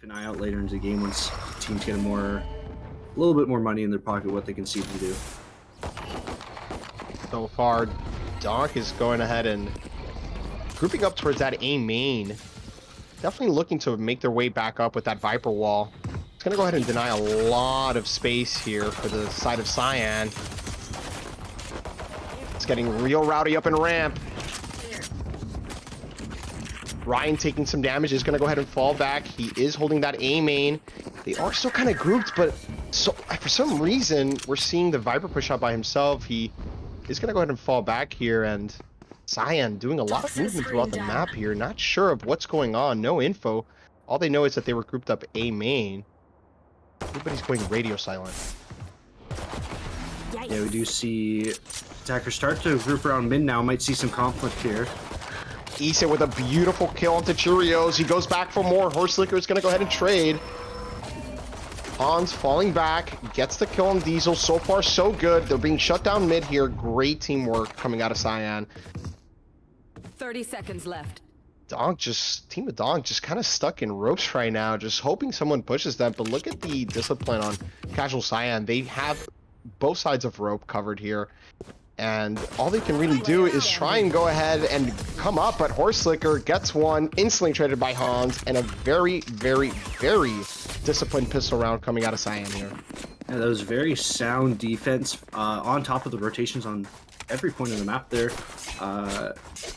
keep an eye out later into the game once teams get a little bit more money in their pocket, what they can see to do. So far, DONK is going ahead and grouping up towards that A main. Definitely looking to make their way back up with that Viper wall. It's going to go ahead and deny a lot of space here for the side of Cyan. It's getting real rowdy up in ramp. Ryan taking some damage, is going to go ahead and fall back. He is holding that A main. They are still kind of grouped, but for some reason, we're seeing the Viper push out by himself. He is going to go ahead and fall back here, and Cyan doing a lot of movement throughout the map here. Not sure of what's going on. No info. All they know is that they were grouped up A main. Everybody's going radio silent. Yeah, we do see attackers start to group around mid now. Might see some conflict here. Issa with a beautiful kill onto Cheerios. He goes back for more. Horselicker is going to go ahead and trade. Hans falling back, gets the kill on Diesel. So far, so good. They're being shut down mid here. Great teamwork coming out of Cyan. 30 seconds left. Team of DONK just kind of stuck in ropes right now, just hoping someone pushes them. But look at the discipline on Casual Cyan. They have both sides of rope covered here. And all they can really do is try and go ahead and come up, but Horselicker gets one, instantly traded by Hans, and a very, very, very disciplined pistol round coming out of Cyan here. Yeah, that was very sound defense on top of the rotations on every point of the map there,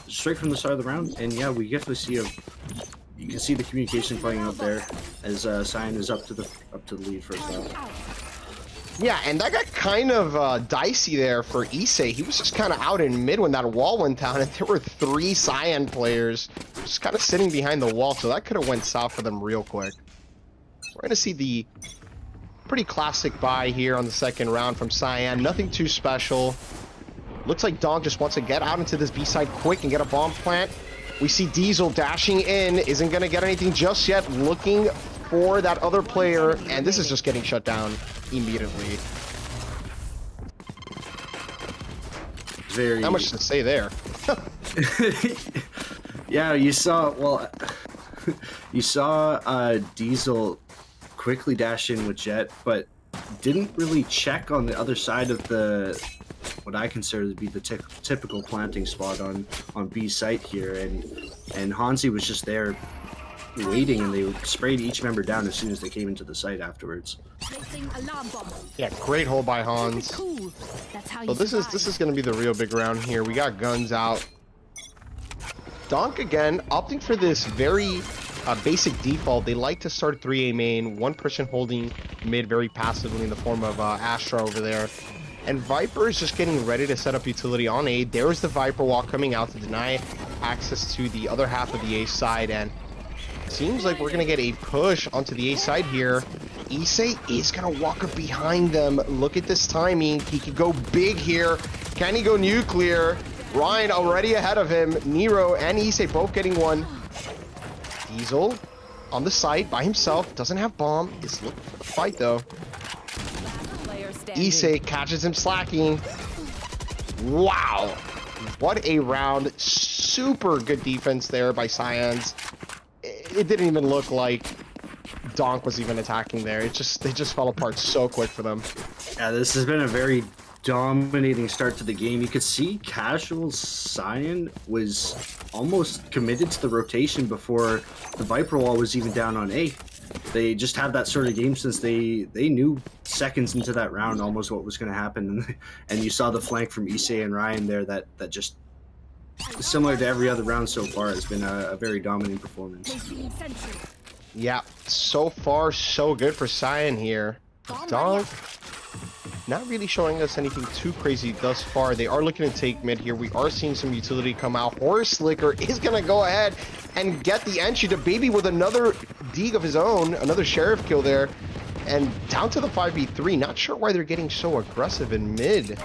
straight from the start of the round. And yeah, we get to see you can see the communication playing out there as Cyan is up to the lead first off. Yeah, and that got kind of dicey there for Issei. He was just kind of out in mid when that wall went down, and there were 3 Cyan players just kind of sitting behind the wall, so that could have went south for them real quick. We're going to see the pretty classic buy here on the second round from Cyan. Nothing too special. Looks like DONK just wants to get out into this B side quick and get a bomb plant. We see Diesel dashing in, isn't going to get anything just yet, looking for that other player, and this is just getting shut down immediately. Not much to say there. Yeah, you saw Diesel quickly dash in with Jet, but didn't really check on the other side of what I consider to be the typical planting spot on B site here, and Hansi was just there waiting, and they sprayed each member down as soon as they came into the site afterwards. Yeah, great hold by Hans. So this is going to be the real big round here. We got guns out. DONK again opting for this very basic default. They like to start 3A main, one person holding mid very passively in the form of Astra over there. And Viper is just getting ready to set up utility on A. There's the Viper wall coming out to deny access to the other half of the A side, and seems like we're going to get a push onto the A side here. Issei is going to walk up behind them. Look at this timing. He could go big here. Can he go nuclear? Ryan already ahead of him. Nero and Issei both getting one. Diesel on the site by himself. Doesn't have bomb. Is looking for the fight though. Issei catches him slacking. Wow. What a round. Super good defense there by Cyans. It didn't even look like DONK was even attacking there. They just fell apart so quick for them. Yeah, this has been a very dominating start to the game. You could see Casual Cyan was almost committed to the rotation before the Viper wall was even down on A. They just have that sort of game since they knew seconds into that round almost what was going to happen, and you saw the flank from Issei and Ryan there that just, similar to every other round so far, has been a very dominant performance. Yeah, so far so good for Cyan here. DONK not really showing us anything too crazy thus far. They are looking to take mid here. We are seeing some utility come out. Horselicker is going to go ahead and get the entry to Baby with another dig of his own, another sheriff kill there, and down to the 5v3. Not sure why they're getting so aggressive in mid,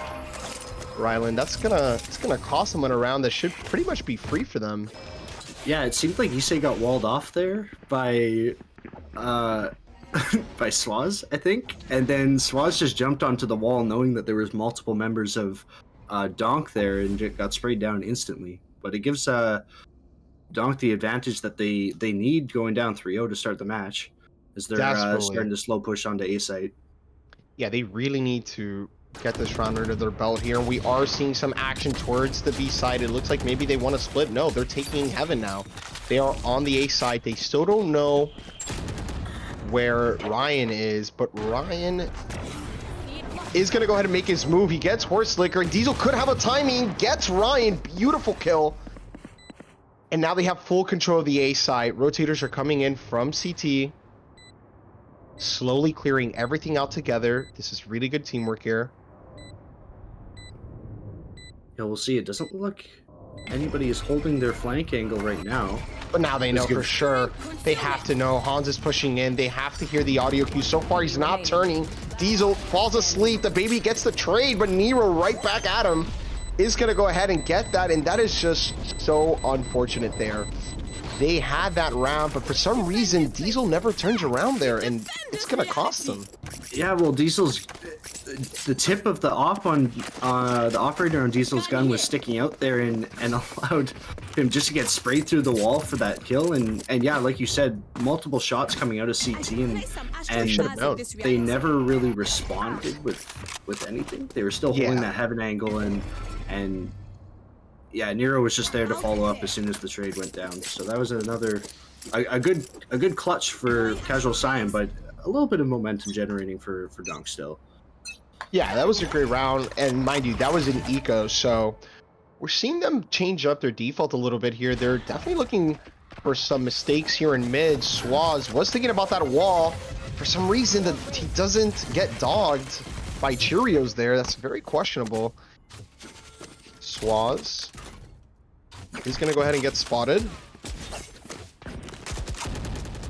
Ryland. It's gonna cost them a round that should pretty much be free for them. Yeah, it seemed like Issei got walled off there by by Swaz, I think, and then Swaz just jumped onto the wall knowing that there was multiple members of DONK there and got sprayed down instantly. But it gives DONK the advantage that they need going down 3-0 to start the match. as they're Desperately. starting to slow push onto A site. Yeah, they really need to get this round under their belt here. We are seeing some action towards the B side. It looks like maybe they want to split. No, they're taking heaven now. They are on the A side. They still don't know where Ryan is, but Ryan is going to go ahead and make his move. He gets Horse Liquor. Diesel could have a timing. Gets Ryan. Beautiful kill. And now they have full control of the A side. Rotators are coming in from CT. Slowly clearing everything out together. This is really good teamwork here. Yeah, we'll see. It doesn't look like anybody is holding their flank angle right now. But now they know for sure. They have to know. Hans is pushing in. They have to hear the audio cue. So far, he's not turning. Diesel falls asleep. The baby gets the trade, but Nero right back at him is going to go ahead and get that. And that is just so unfortunate there. They had that round, but for some reason, Diesel never turns around there, and it's going to cost them. Yeah, well, Diesel's... The tip of the op on the operator on Diesel's gun was sticking out there and allowed him just to get sprayed through the wall for that kill. And yeah, like you said, multiple shots coming out of CT, and they never really responded with anything. They were still holding that heaven angle, and yeah, Nero was just there to follow up as soon as the trade went down. So that was another a good clutch for Casual Cyan, but a little bit of momentum generating for DONK still. Yeah, that was a great round, and mind you, that was an eco, so we're seeing them change up their default a little bit here. They're definitely looking for some mistakes here in mid. Swaz was thinking about that wall. For some reason, that he doesn't get dogged by Cheerios there. That's very questionable. Swaz. He's going to go ahead and get spotted.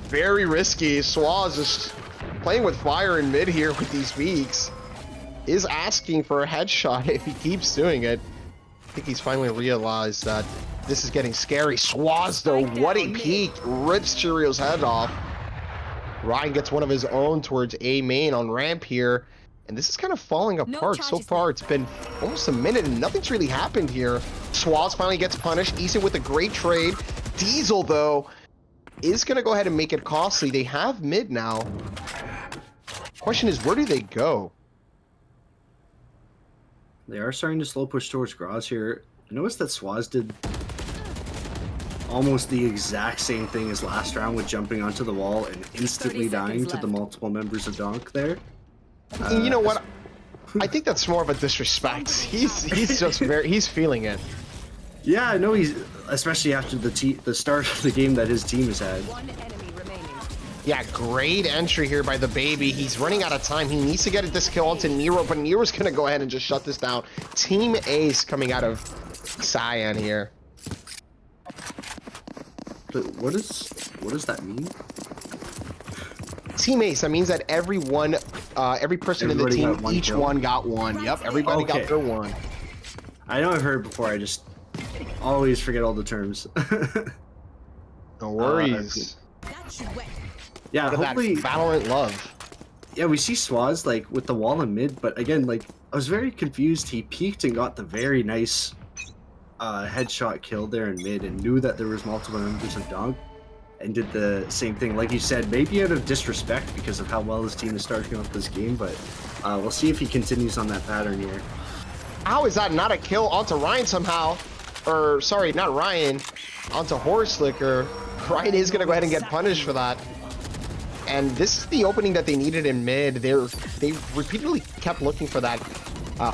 Very risky. Swaz is playing with fire in mid here with these beaks. Is asking for a headshot if he keeps doing it. I think he's finally realized that this is getting scary. Swaz, though, what a peek. Rips Cheerios' head off. Ryan gets one of his own towards A main on ramp here. And this is kind of falling apart. So far, it's been almost a minute and nothing's really happened here. Swaz finally gets punished. Issa with a great trade. Diesel, though, is going to go ahead and make it costly. They have mid now. Question is, where do they go? They are starting to slow push towards Graz here. I noticed that Swaz did almost the exact same thing as last round with jumping onto the wall and instantly dying to the multiple members of DONK there. You know what? I think that's more of a disrespect. He's just he's feeling it. Yeah, I know he's, especially after the start of the game that his team has had. Yeah, great entry here by the baby. He's running out of time. He needs to get this kill onto Nero, but Nero's gonna go ahead and just shut this down. Team Ace coming out of Cyan here. But what does that mean? Team Ace, that means that every person in the team, each one got one. Yep, everybody got their one. I know I've heard before, I just always forget all the terms. No worries. Yeah, hopefully that VALORANT love. Yeah, we see Swaz like with the wall in mid, but again, like I was very confused. He peeked and got the very nice headshot kill there in mid, and knew that there was multiple members of DONK, and did the same thing. Like you said, maybe out of disrespect because of how well his team is starting off this game, but we'll see if he continues on that pattern here. How is that not a kill onto Ryan somehow? Or sorry, not Ryan, onto Horse Liquor. Ryan is gonna go ahead and get punished for that. And this is the opening that they needed in mid. They repeatedly kept looking for that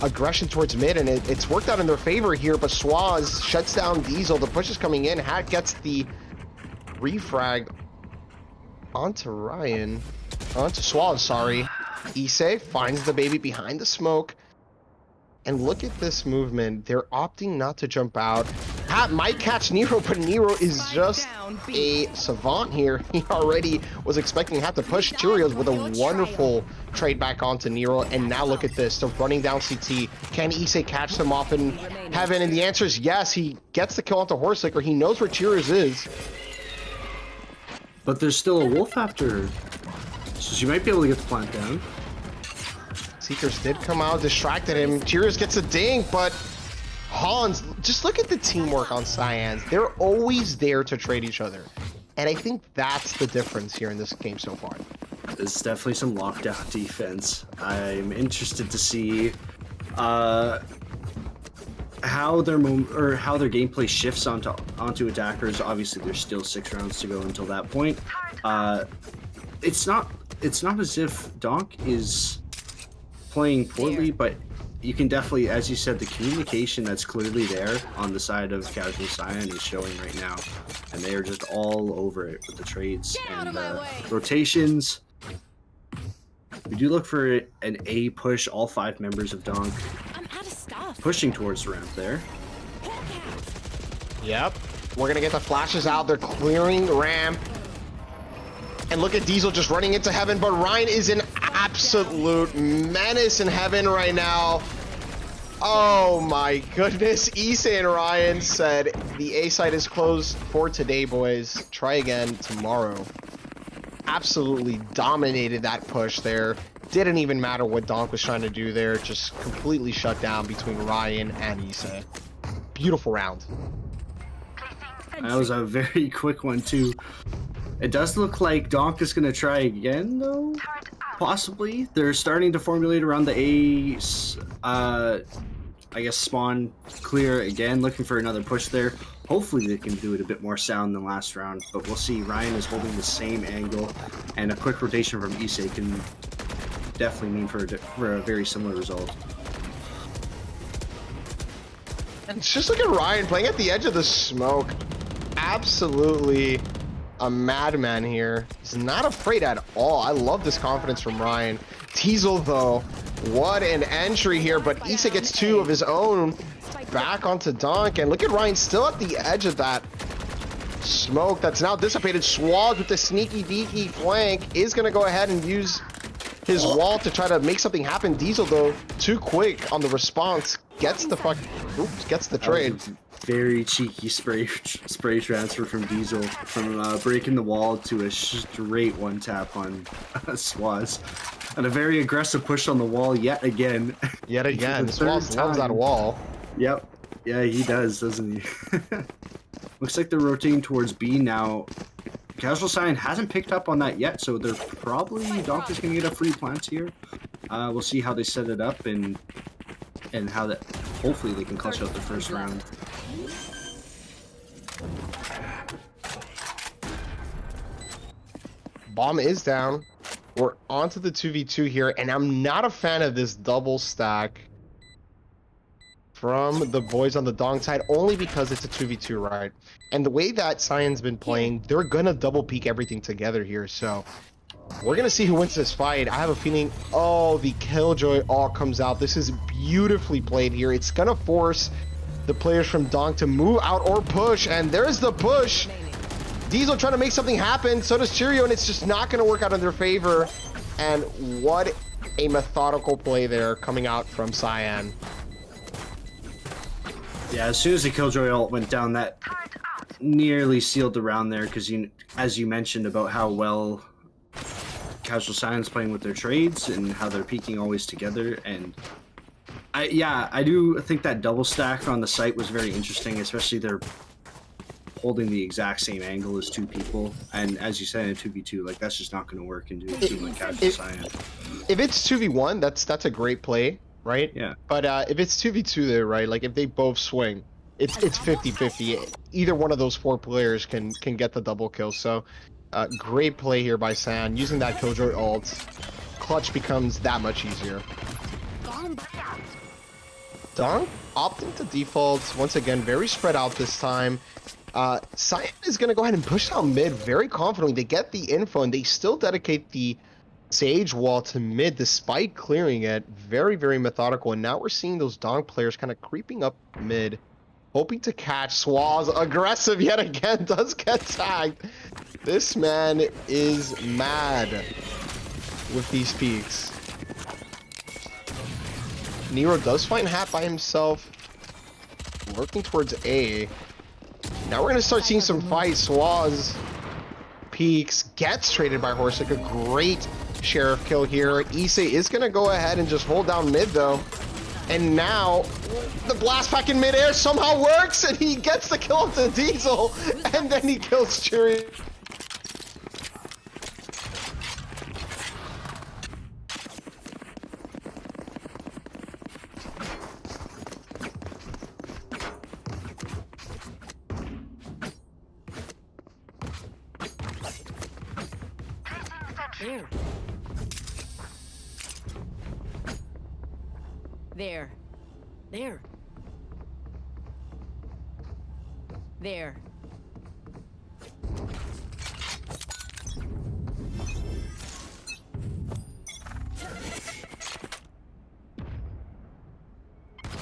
aggression towards mid, and it's worked out in their favor here. But Swaz shuts down Diesel. The push is coming in. Hat gets the refrag onto Ryan. Onto Swaz, sorry. Issei finds the baby behind the smoke. And look at this movement. They're opting not to jump out. Hat might catch Nero, but Nero is just a savant here. He already was expecting Hat to push Cheerios with a wonderful trade back onto Nero. And now look at this. They're running down CT. Can Issei catch them off in heaven? And the answer is yes. He gets the kill onto Horse Liquor. He knows where Cheerios is. But there's still a wolf after her. So she might be able to get the plant down. Seekers did come out, distracted him. Cheerios gets a ding, but Hans, just look at the teamwork on Cyan's. They're always there to trade each other. And I think that's the difference here in this game so far. It's definitely some lockdown defense. I'm interested to see how their gameplay shifts onto attackers. Obviously, there's still 6 rounds to go until that point. It's not as if DONK is playing poorly, but you can definitely, as you said, the communication that's clearly there on the side of Casual Cyan is showing right now, and they are just all over it with the trades and rotations. We do look for an A push, all 5 members of DONK pushing towards the ramp there. Yep. We're gonna get the flashes out. They're clearing ramp. And look at Diesel just running into heaven, but Ryan is an absolute menace in heaven right now. Oh my goodness. Issa and Ryan said the A site is closed for today, boys. Try again tomorrow. Absolutely dominated that push there. Didn't even matter what DONK was trying to do there. Just completely shut down between Ryan and Issa. Beautiful round. That was a very quick one too. It does look like DONK is going to try again, though. Possibly. They're starting to formulate around the A, I guess, spawn clear again, looking for another push there. Hopefully they can do it a bit more sound than last round, but we'll see. Ryan is holding the same angle, and a quick rotation from Issa can definitely mean for a very similar result. And just look at Ryan playing at the edge of the smoke. Absolutely a madman here. He's not afraid at all. I love this confidence from Ryan. Diesel, though, what an entry here, but Issa gets 2 of his own back onto DONK, and look at Ryan still at the edge of that smoke that's now dissipated. Swaz with the sneaky deaky flank is going to go ahead and use his wall to try to make something happen. Diesel, though, too quick on the response, gets the trade. Very cheeky spray transfer from Diesel, from breaking the wall to a straight 1-tap on Swaz. And a very aggressive push on the wall yet again. Yet again, Swaz loves that wall. Yep. Yeah, he does, doesn't he? Looks like they're rotating towards B now. Casual Cyan hasn't picked up on that yet, so they're probably... DONK is going to get a free plant here. We'll see how they set it up and how that... Hopefully they can clutch out the first round. Bomb is down. We're onto the 2v2 here, and I'm not a fan of this double stack from the boys on the DONK side, only because it's a 2v2, right? And the way that Cyan's been playing, they're gonna double peek everything together here, so we're gonna see who wins this fight. I have a feeling, oh, the Killjoy all comes out. This is beautifully played here. It's gonna force the players from DONK to move out or push, and there's the push. Diesel trying to make something happen, so does Cheerio, and it's just not gonna work out in their favor. And what a methodical play there coming out from Cyan. Yeah, as soon as the Killjoy ult went down, that nearly sealed the round there, because as you mentioned about how well Casual Cyan's playing with their trades and how they're peaking always together. And I do think that double stack on the site was very interesting, especially they're holding the exact same angle as 2 people, and as you said, in a 2v2, like, that's just not going to work into a team like Casual Cyan. If it's 2v1, that's a great play, right? Yeah. But if it's 2v2 there, right, like if they both swing, it's 50-50. Either one of those 4 players can get the double kill. So great play here by Cyan using that Killjoy ult. Clutch becomes that much easier. DONK opting to default once again, very spread out this time. Cyan is going to go ahead and push out mid very confidently. They get the info, and they still dedicate the Sage wall to mid despite clearing it. Very, very methodical. And now we're seeing those DONK players kind of creeping up mid, hoping to catch Swaz. Aggressive yet again, does get tagged. This man is mad with these peaks. Nero does find Hat by himself, working towards A. Now we're going to start seeing some fights. Swaz peaks, gets traded by Horsic. A great sheriff kill here. Issa is going to go ahead and just hold down mid, though. And now the blast pack in midair somehow works, and he gets the kill to Diesel, and then he kills Cheerio. There. There. There.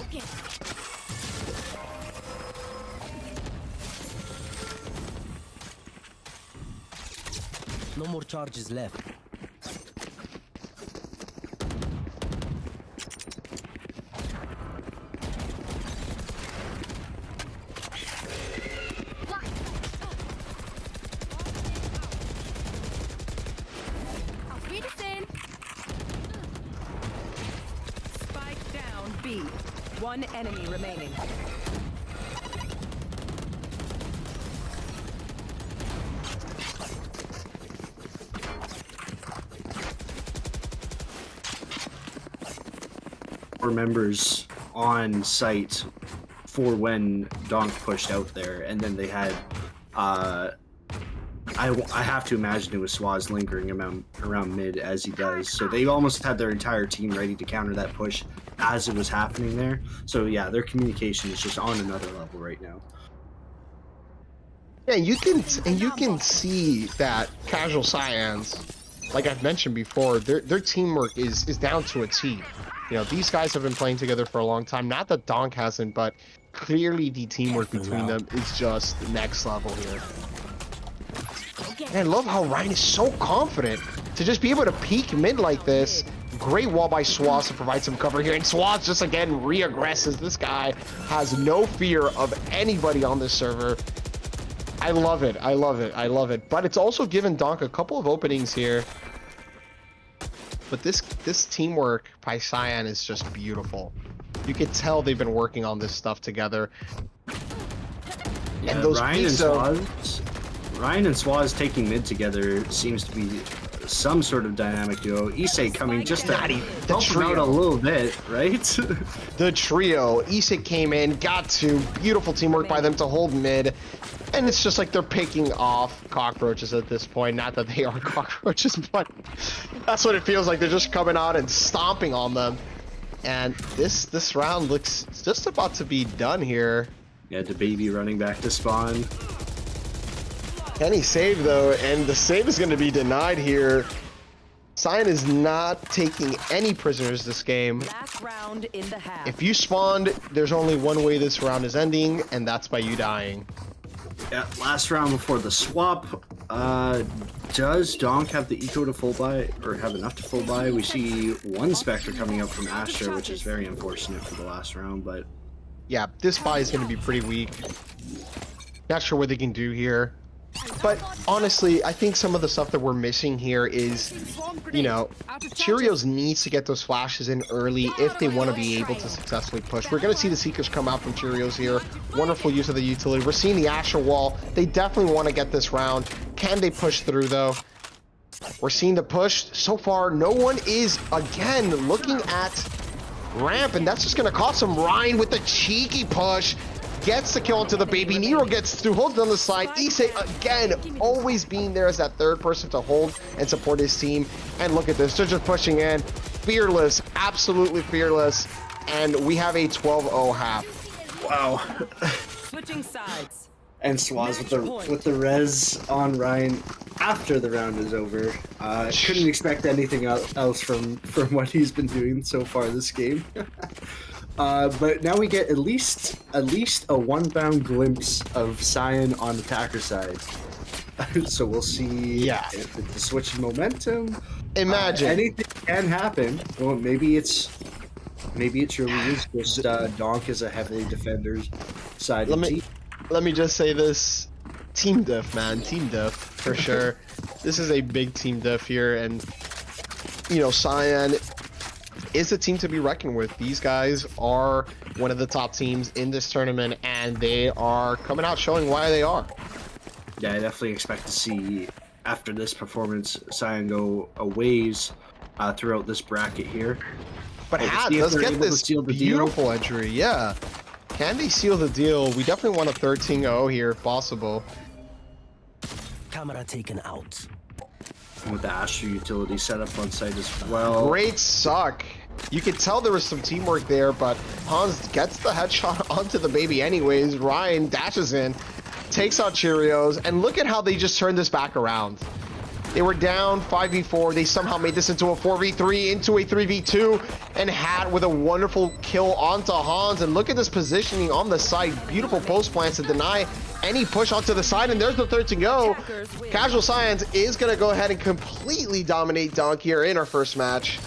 Okay. No more charges left. Spike down B. One enemy remaining. Members on site for when Donk pushed out there, and then they had I have to imagine it was Swaz lingering around mid as he does, so they almost had their entire team ready to counter that push as it was happening there. So yeah, their communication is just on another level right now. Yeah, you can see that casual Cyans, like I've mentioned before, their teamwork is down to a T. You know, these guys have been playing together for a long time. Not that Donk hasn't, but clearly the teamwork between them is just next level here. And I love how Ryan is so confident to just be able to peek mid like this. Great wall by Swaz to provide some cover here. And Swaz just again re-aggresses. This guy has no fear of anybody on this server. I love it. I love it. I love it. But it's also given Donk a couple of openings here. But this teamwork by Cyan is just beautiful. You can tell they've been working on this stuff together. Yeah, and those Ryan and Swaz taking mid together seems to be some sort of dynamic duo. Issei coming just to help him out a little bit, right? The trio. Issei came in, got to. Beautiful teamwork by them to hold mid. And it's just like they're picking off cockroaches at this point. Not that they are cockroaches, but that's what it feels like. They're just coming out and stomping on them. And this round looks just about to be done here. Yeah, the baby running back to spawn. Can he save though? And the save is going to be denied here. Cyan is not taking any prisoners this game. Last round in the half. If you spawned, there's only one way this round is ending, and that's by you dying. Yeah, last round before the swap. Does Donk have the eco to full buy, or have enough to full buy? We see one Spectre coming up from Astra, which is very unfortunate for the last round, but... Yeah, this buy is going to be pretty weak. Not sure what they can do here. But honestly, I think some of the stuff that we're missing here is, you know, Cheerios needs to get those flashes in early if they want to be able to successfully push. We're going to see the Seekers come out from Cheerios here. Wonderful use of the utility. We're seeing the Asher wall. They definitely want to get this round. Can they push through, though? We're seeing the push. So far, no one is, again, looking at ramp, and that's just going to cost him. Ryan with the cheeky push. Gets the kill into the baby. Nero gets through, holds on the side. Issei, again, always being there as that third person to hold and support his team. And look at this, they're just pushing in. Fearless, absolutely fearless. And we have a 12-0 half. Wow. Switching sides. And Swaz with the res on Ryan after the round is over. Couldn't expect anything else from what he's been doing so far this game. But now we get at least a one-bound glimpse of Cyan on the attacker side. So we'll see if it's a switch in momentum. Imagine anything can happen. Well, maybe it truly is just Donk is a heavily defender's side. Let me just say this: team diff, man, team diff for sure. This is a big team diff here, and you know, Cyan is a team to be reckoned with. These guys are one of the top teams in this tournament, and they are coming out showing why they are. Yeah, I definitely expect to see, after this performance, Cyan go a ways throughout this bracket here. But let's get this beautiful entry. Yeah. Can they seal the deal? We definitely want a 13-0 here if possible. Camera taken out. with the Astro utility set up on site as well. Great suck. You could tell there was some teamwork there, but Hans gets the headshot onto the baby anyways. Ryan dashes in, takes out Cheerios, and look at how they just turned this back around. They were down 5v4. They somehow made this into a 4v3, into a 3v2, and had with a wonderful kill onto Hans. And look at this positioning on the side. Beautiful post plants to deny any push onto the side, and there's the third to go. Casual Science is going to go ahead and completely dominate DONK here in our first match.